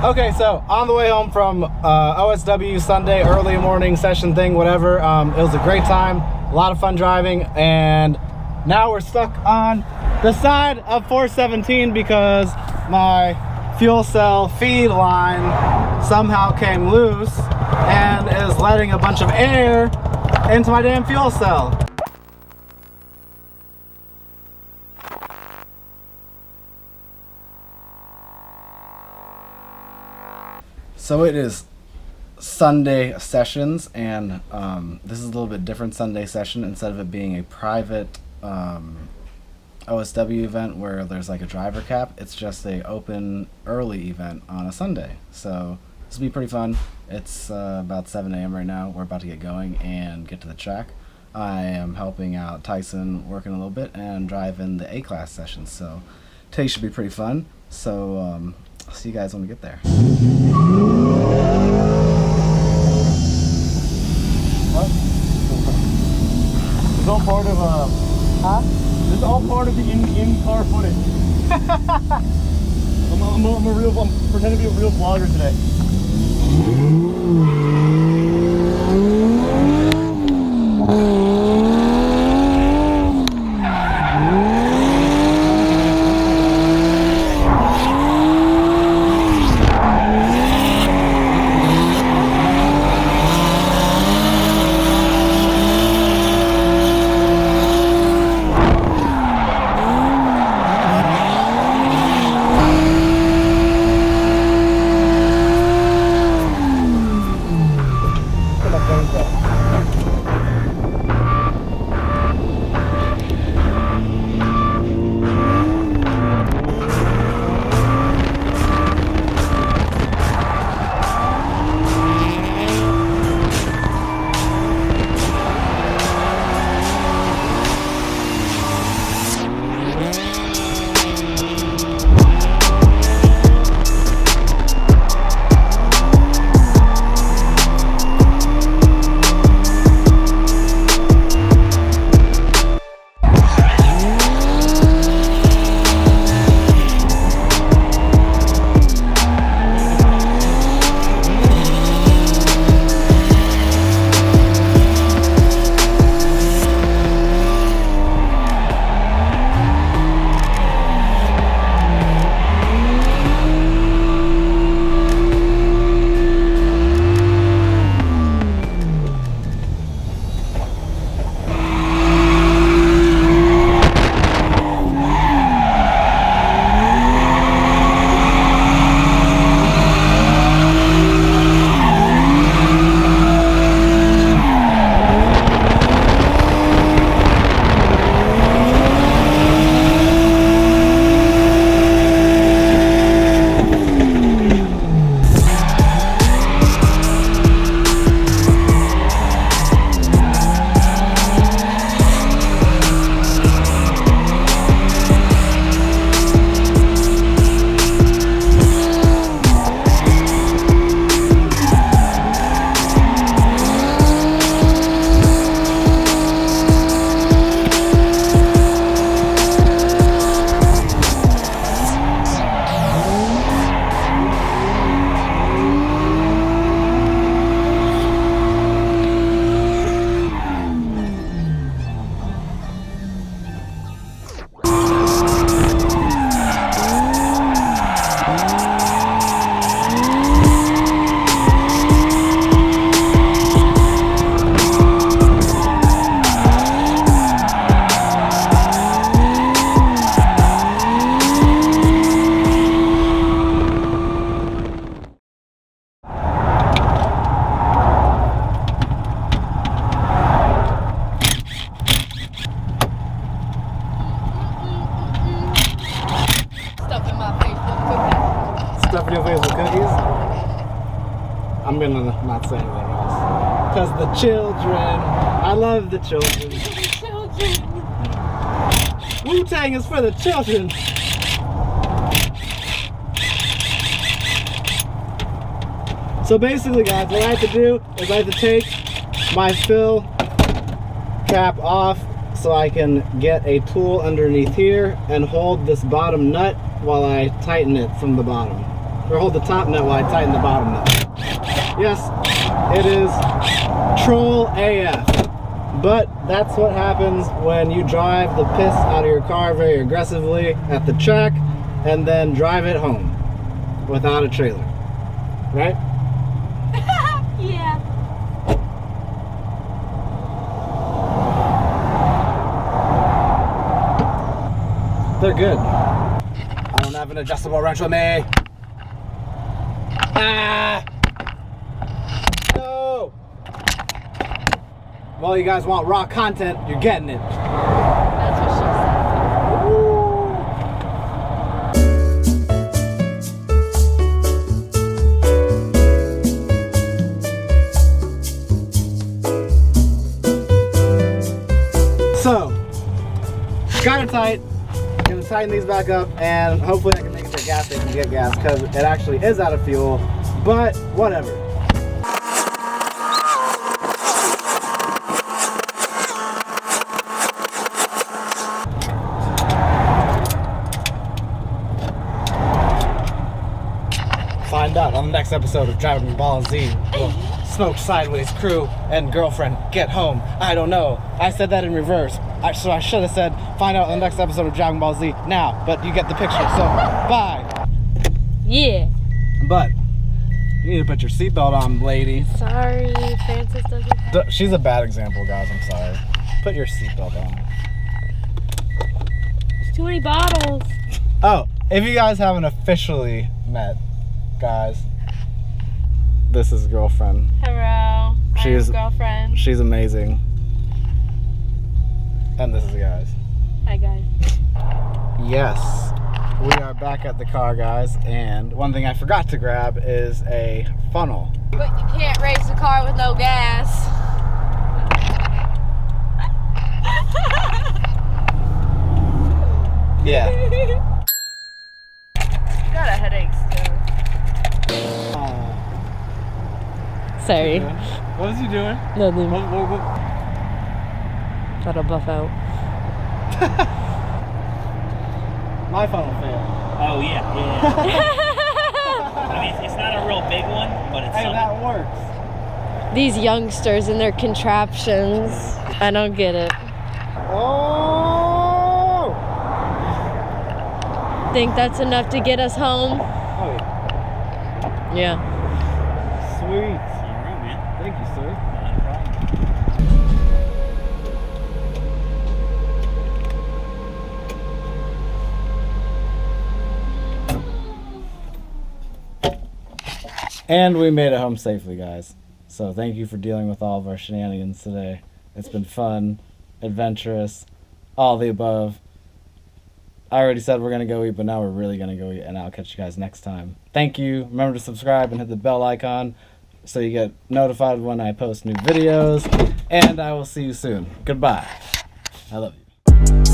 Okay, so on the way home from OSW Sunday, early morning session thing, whatever, it was a great time, a lot of fun driving, and now we're stuck on the side of 417 because my fuel cell feed line somehow came loose and is letting a bunch of air into my damn fuel cell. So it is Sunday sessions, and this is a little bit different Sunday session. Instead of it being a private OSW event where there's like a driver cap, it's just a open early event on a Sunday. So this will be pretty fun. It's about 7 a.m. right now. We're about to get going and get to the track. I am helping out Tyson, working a little bit, and driving the A-class sessions. So today should be pretty fun. So I'll see you guys when we get there. What? It's all part of huh? This is all part of the in-car footage. I'm pretending to be a real vlogger today. Stuffing your face with cookies? I'm gonna not say anything else. Because the children, I love the children. Wu-Tang is for the children. So basically guys, what I have to do is I have to take my fill cap off so I can get a tool underneath here and hold this bottom nut while I tighten it from the bottom. or hold the top nut while I tighten the bottom nut. Yes, it is troll AF. But that's what happens when you drive the piss out of your car very aggressively at the track and then drive it home without a trailer. Right? Yeah. They're good. I don't have an adjustable wrench with me. Ah! No! Well, you guys want raw content, you're getting it. That's what she said. So, got it tight. Gonna tighten these back up, and hopefully I can make it to a gas station to get gas, because it actually is out of fuel, but whatever. Find out on the next episode of Driving Ball Z. Will Smoke Sideways crew and girlfriend get home? I don't know. I said that in reverse. So I should have said, find out on the next episode of Dragon Ball Z now, but you get the picture, so bye. Yeah. But you need to put your seatbelt on, lady. Sorry, Francis doesn't. She's a bad example, guys. I'm sorry. Put your seatbelt on. There's too many bottles. Oh, if you guys haven't officially met, guys, this is girlfriend. Hello. She's girlfriend. She's amazing. And this is guys. Hi guys. Yes, we are back at the car, guys, and one thing I forgot to grab is a funnel. But you can't race a car with no gas. Yeah. Got a headache still. Sorry. What is he doing? Nothing. What? That'll buff out. My funnel failed. Oh yeah. I mean, it's not a real big one, but it's Hey, something. that works. These youngsters and their contraptions. I don't get it. Oh! Think that's enough to get us home? Oh, yeah. Yeah. Sweet. All right, man. Thank you, sir. Not a problem. And we made it home safely, guys. So thank you for dealing with all of our shenanigans today. It's been fun, adventurous, all the above. I already said we're going to go eat, but now we're really going to go eat, and I'll catch you guys next time. Thank you. Remember to subscribe and hit the bell icon so you get notified when I post new videos, and I will see you soon. Goodbye. I love you.